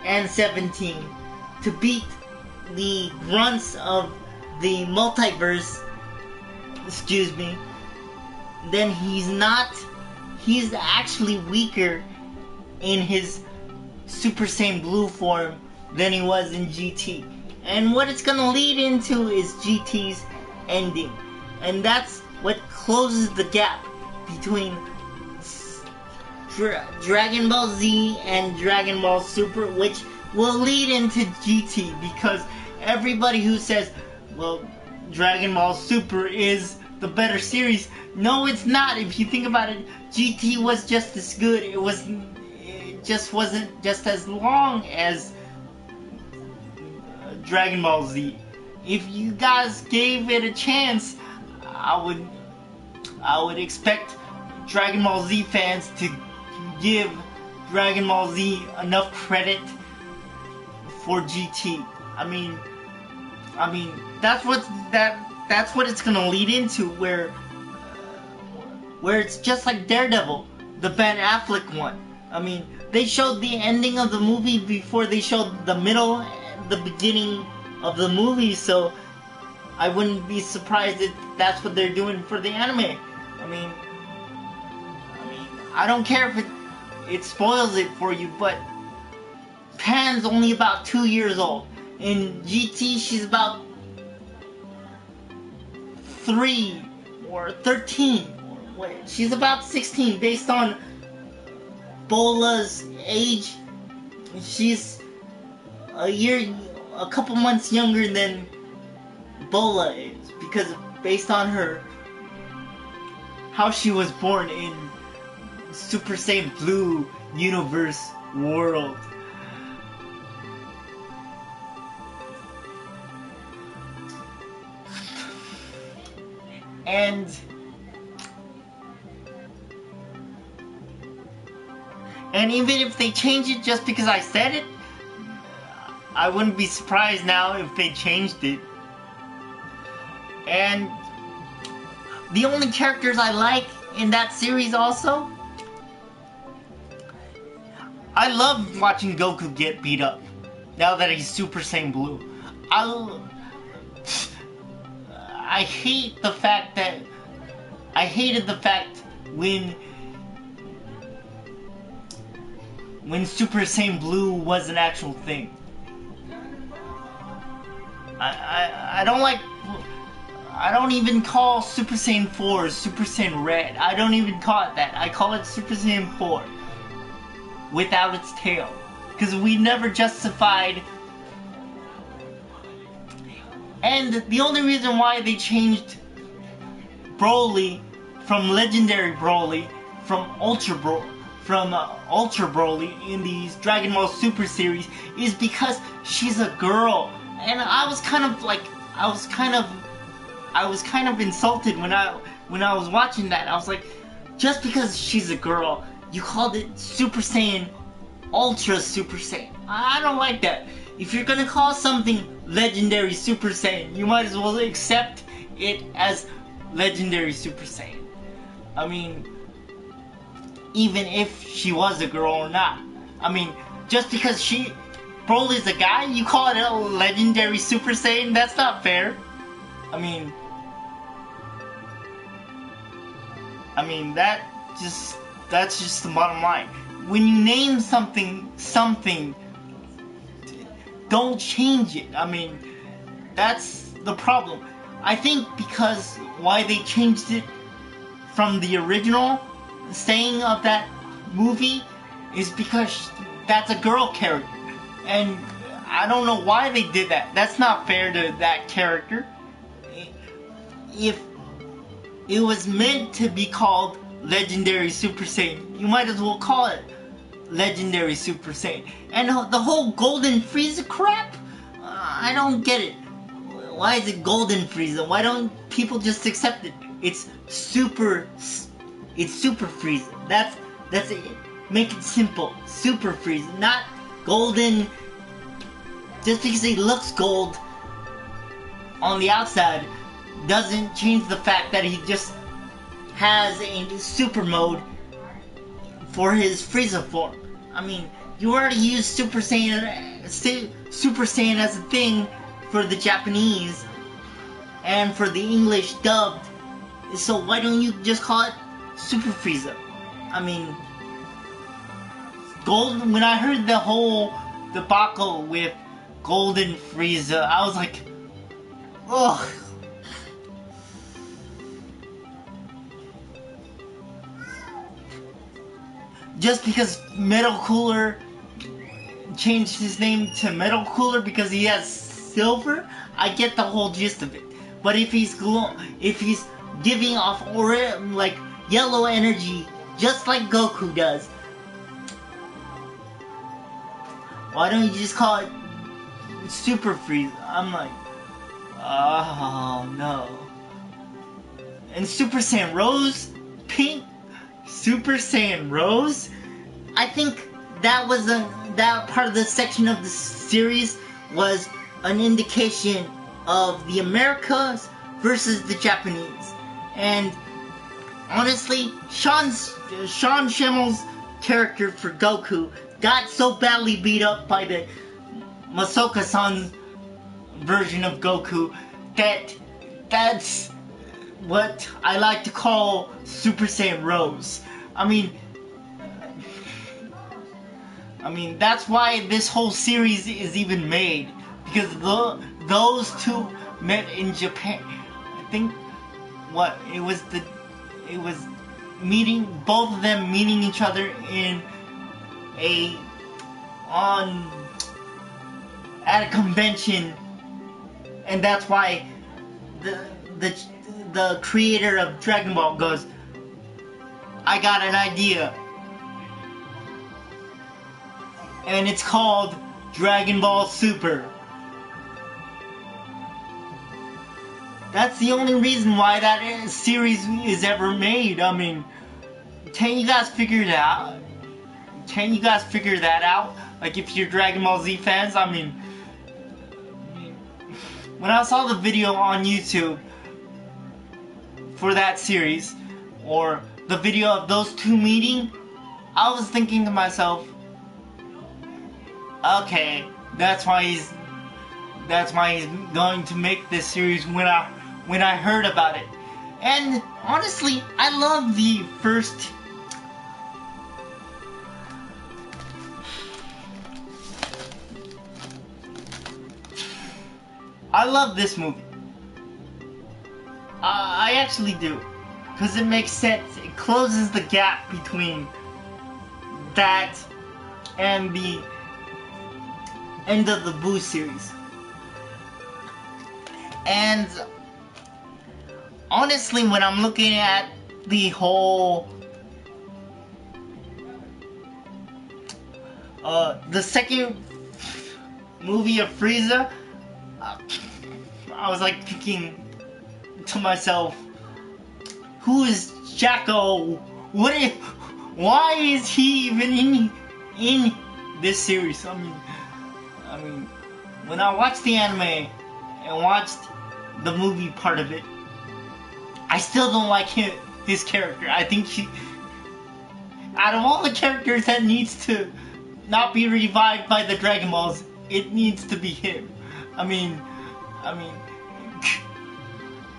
and 17 to beat the grunts of the multiverse, then he's actually weaker in his Super Saiyan Blue form than he was in GT. And what it's gonna lead into is GT's ending. And that's what closes the gap between Dragon Ball Z and Dragon Ball Super, which will lead into GT, because everybody who says, well, Dragon Ball Super is the better series, no, it's not. If you think about it, GT was just as good. It just wasn't just as long as Dragon Ball Z. If you guys gave it a chance, I would expect Dragon Ball Z fans to give Dragon Ball Z enough credit for GT. I mean that's what it's gonna lead into, where it's just like Daredevil, the Ben Affleck one. I mean, they showed the ending of the movie before they showed the middle and the beginning of the movie, so I wouldn't be surprised if that's what they're doing for the anime. I mean, I don't care if it spoils it for you, but Pan's only about 2 years old. In GT, she's about 3 or 13. She's about 16 based on Bola's age. She's a year a couple months younger than Bola is, because based on her, how she was born in Super Saiyan Blue universe world. And even if they change it just because I said it, I wouldn't be surprised now if they changed it. And the only characters I like in that series also, I love watching Goku get beat up now that he's Super Saiyan Blue. I hate the fact that I hated the fact when Super Saiyan Blue was an actual thing. I don't like. I don't even call Super Saiyan 4 Super Saiyan Red. I don't even call it that. I call it Super Saiyan 4 without its tail, because we never justified. And the only reason why they changed Broly from Legendary Broly from Ultra Broly in these Dragon Ball Super series is because she's a girl. And I was kind of insulted when I was watching that. I was like, just because she's a girl, you called it Super Saiyan, Ultra Super Saiyan. I don't like that. If you're gonna call something Legendary Super Saiyan, you might as well accept it as Legendary Super Saiyan. I mean, even if she was a girl or not. I mean, just because Broly's a guy, you call it a Legendary Super Saiyan? That's not fair. I mean, that's just the bottom line. When you name something, don't change it. I mean, that's the problem. I think because why they changed it from the original saying of that movie is because that's a girl character. And I don't know why they did that. That's not fair to that character. If it was meant to be called Legendary Super Saiyan, you might as well call it Legendary Super Saiyan. And the whole Golden Frieza crap, I don't get it. Why is it Golden Frieza? Why don't people just accept it? It's Super Frieza. That's it. Make it simple. Super Frieza, not Golden. Just because he looks gold on the outside doesn't change the fact that he just has a super mode for his Frieza form. I mean, you already used Super Saiyan as a thing for the Japanese and for the English dubbed. So why don't you just call it Super Frieza? I mean, when I heard the whole debacle with Golden Frieza, I was like, ugh. Just because Metal Cooler changed his name to Metal Cooler because he has silver, I get the whole gist of it. But if he's giving off like yellow energy, just like Goku does, why don't you just call it Super Frieza? I'm like, oh no. And Super Saiyan Rose, pink Super Saiyan Rose, I think that part of the section of the series was an indication of the Americas versus the Japanese. And honestly, Sean Schimmel's character for Goku got so badly beat up by the Masoka-san's version of Goku that's what I like to call Super Saiyan Rose. I mean, that's why this whole series is even made, because those two met in Japan. I think it was meeting, both of them meeting each other at at a convention, and that's why the creator of Dragon Ball goes, I got an idea, and it's called Dragon Ball Super. That's the only reason why that series is ever made. I mean, can't you guys figure it out? Can't you guys figure that out? Like, if you're Dragon Ball Z fans, I mean, when I saw the video on YouTube for that series, or the video of those two meeting, I was thinking to myself, okay, that's why he's going to make this series when I heard about it. And honestly, I love the first I love this movie. I actually do. Because it makes sense. It closes the gap between that and the end of the Boo series. And honestly, when I'm looking at the whole the second movie of Frieza, I was like thinking to myself, who is Jacko? Why is he even in this series? I mean, when I watched the anime and watched the movie part of it, I still don't like his character. I think out of all the characters that needs to not be revived by the Dragon Balls, it needs to be him. I mean,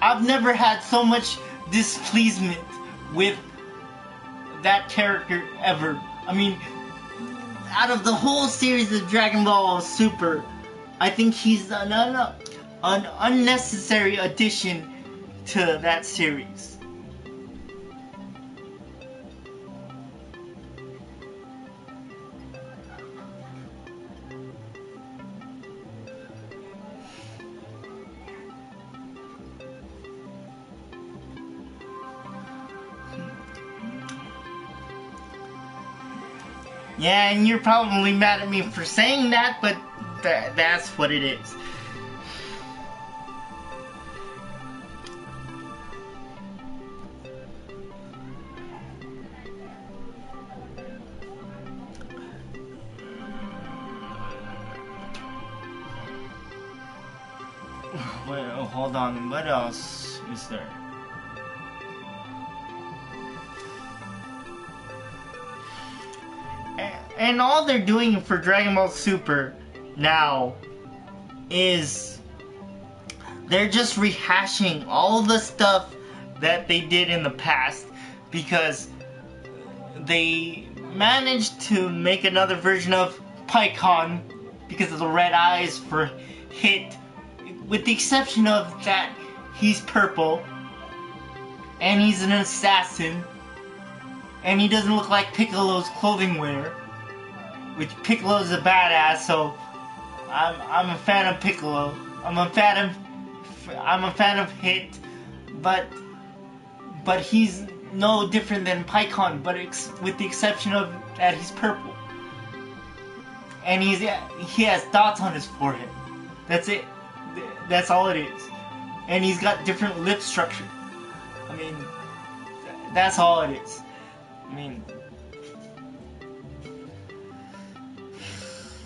I've never had so much displeasement with that character ever. I mean, out of the whole series of Dragon Ball Super, I think he's an unnecessary addition to that series. Yeah, and you're probably mad at me for saying that, but that's what it is. Well, hold on, what else is there? And all they're doing for Dragon Ball Super now is they're just rehashing all the stuff that they did in the past, because they managed to make another version of Pikkon because of the red eyes for Hit, with the exception of that he's purple and he's an assassin and he doesn't look like Piccolo's clothing wear, which Piccolo's a badass, so I'm a fan of Piccolo. I'm a fan of Hit, but he's no different than Pikkon, but with the exception of that he's purple, and he has dots on his forehead. That's it. That's all it is. And he's got different lip structure. I mean, that's all it is. I mean,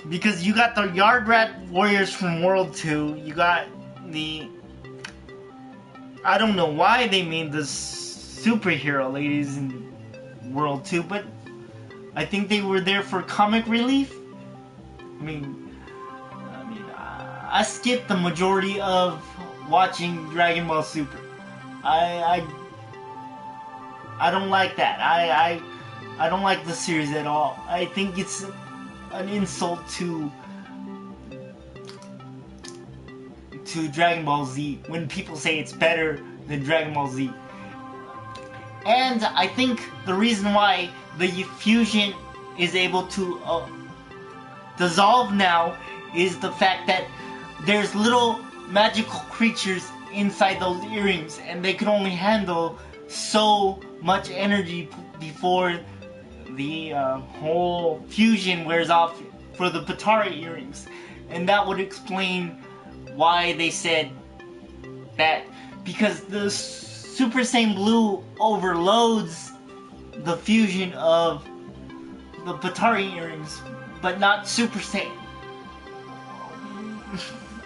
because you got the Yard Rat Warriors from World 2, you got the... I don't know why they made the superhero ladies in World 2, but I think they were there for comic relief. I mean, I skipped the majority of watching Dragon Ball Super. I don't like that. I don't like the series at all. I think it's an insult to Dragon Ball Z when people say it's better than Dragon Ball Z. And I think the reason why the fusion is able to dissolve now is the fact that there's little magical creatures inside those earrings, and they can only handle so much energy before the whole fusion wears off for the Patara earrings. And that would explain why they said that, because the Super Saiyan Blue overloads the fusion of the Patara earrings, but not Super Saiyan.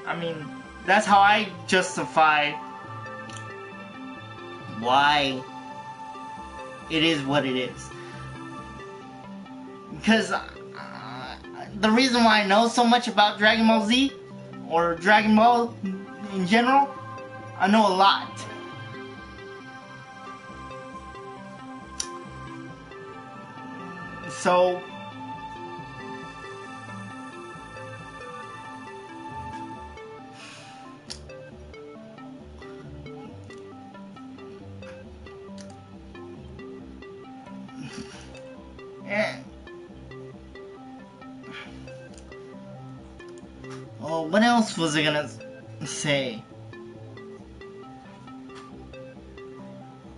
I mean, that's how I justify why it is what it is. Because the reason why I know so much about Dragon Ball Z, or Dragon Ball in general, I know a lot. So, oh, what else was I gonna say?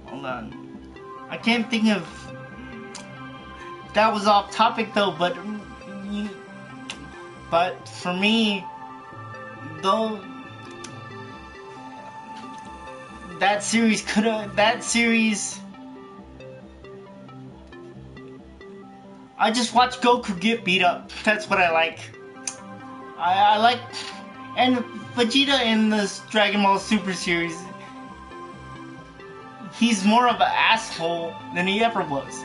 Hold on. I can't think of... That was off topic though, but for me, though, that series I just watch Goku get beat up. That's what I like. I like, and Vegeta in this Dragon Ball Super series, he's more of an asshole than he ever was.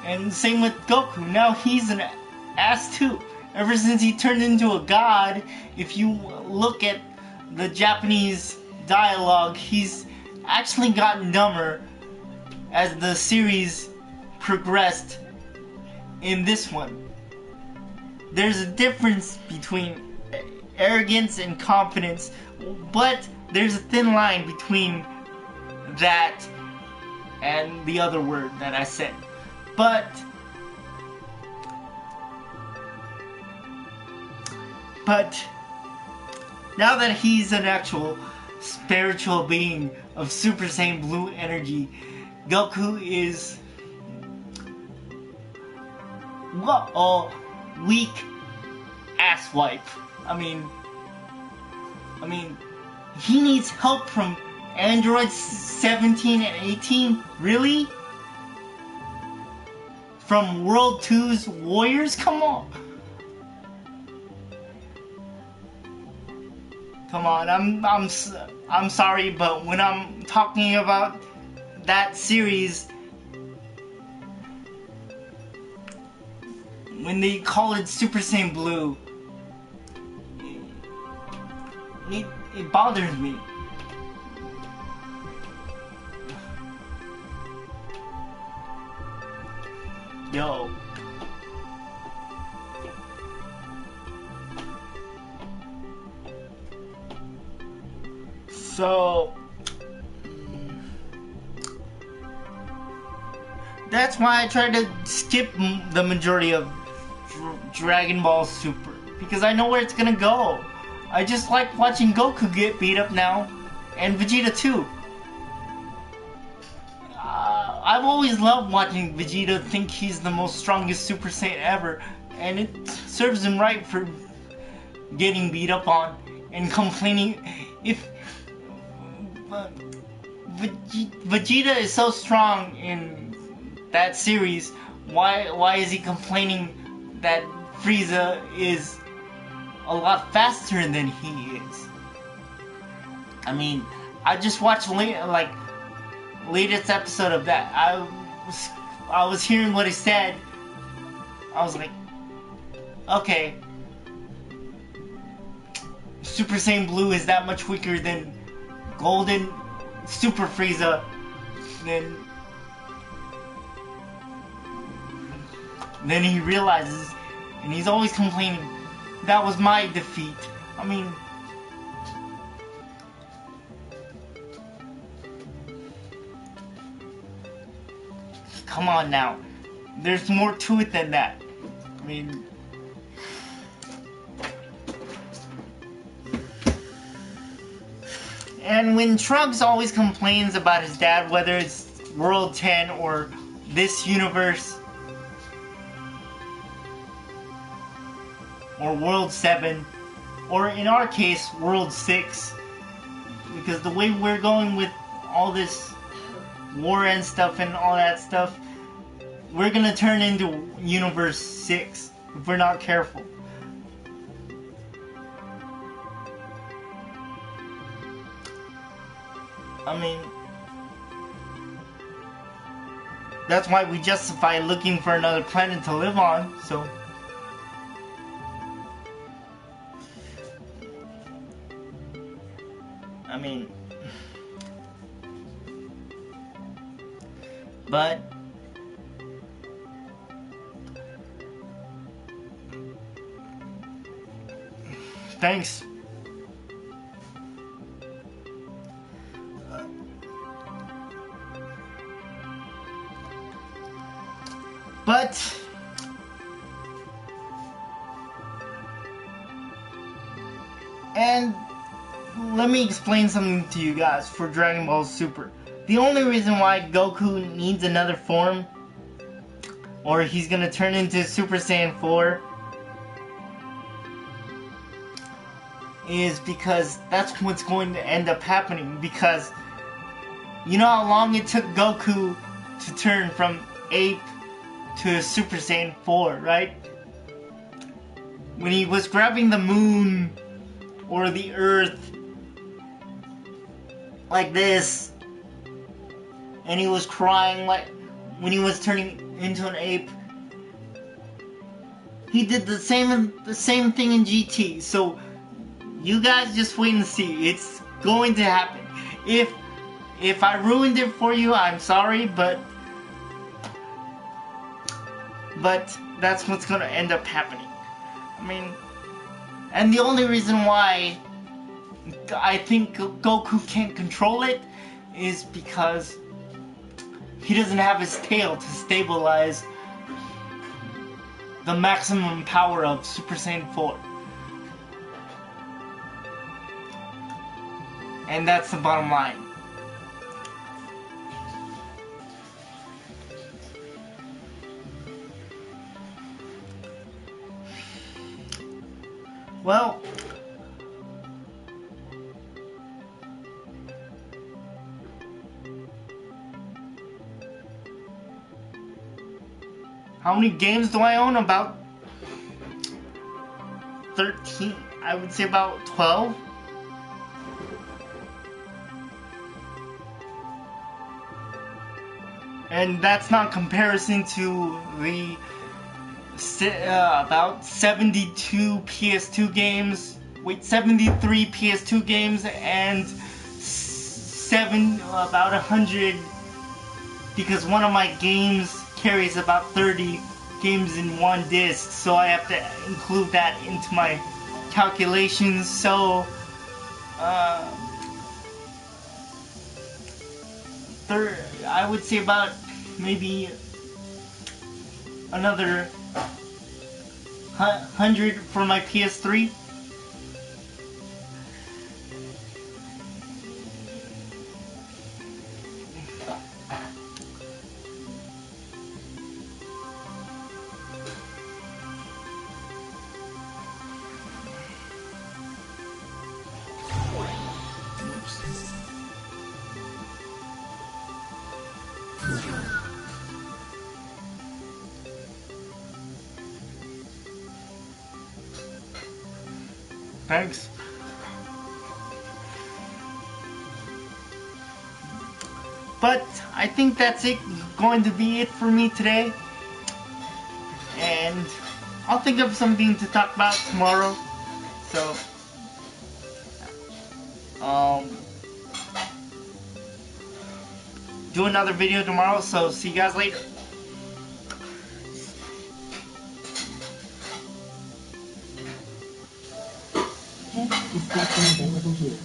And same with Goku. Now he's an ass too. Ever since he turned into a god, if you look at the Japanese dialogue, he's actually gotten dumber as the series progressed in this one. There's a difference between arrogance and confidence, but there's a thin line between that and the other word that I said. But now that he's an actual spiritual being of Super Saiyan Blue energy, Goku is a weak asswipe. I mean, he needs help from androids 17 and 18? Really? From World 2's Warriors? Come on. Come on, I'm sorry, but when I'm talking about that series, when they call it Super Saiyan Blue, it bothers me. Yo. So that's why I try to skip the majority of Dragon Ball Super, because I know where it's gonna go. I just like watching Goku get beat up now, and Vegeta too. I've always loved watching Vegeta think he's the most strongest Super Saiyan ever, and it serves him right for getting beat up on and complaining. If Vegeta is so strong in that series, why is he complaining that Frieza is a lot faster than he is? I mean, I just watched latest episode of that. I was hearing what he said. I was like, okay, Super Saiyan Blue is that much weaker than Golden Super Frieza. Then he realizes, and he's always complaining, that was my defeat. I mean, come on now. There's more to it than that. I mean, And when Trunks always complains about his dad, whether it's World 10 or this universe or World 7, or in our case, World 6, because the way we're going with all this war and stuff and all that stuff, we're gonna turn into Universe 6 if we're not careful. I mean, that's why we justify looking for another planet to live on, so. I mean, but thanks. But and let me explain something to you guys for Dragon Ball Super. The only reason why Goku needs another form, or he's gonna turn into Super Saiyan 4, is because that's what's going to end up happening. Because you know how long it took Goku to turn from Ape to Super Saiyan 4, right? When he was grabbing the moon or the earth like this, and he was crying like when he was turning into an ape. He did the same thing in GT. So you guys just wait and see. It's going to happen. If I ruined it for you, I'm sorry, but that's what's gonna end up happening. I mean, and the only reason why I think Goku can't control it is because he doesn't have his tail to stabilize the maximum power of Super Saiyan 4. And that's the bottom line. Well, how many games do I own? About 13. I would say about 12. And that's not comparison to the about 72 PS2 games. Wait, 73 PS2 games and about 100, because one of my games carries about 30 games in one disc, so I have to include that into my calculations. So I would say about maybe another 100 for my PS3. Thanks. But I think that's going to be it for me today. And I'll think of something to talk about tomorrow. So, do another video tomorrow. So, see you guys later. Is available here.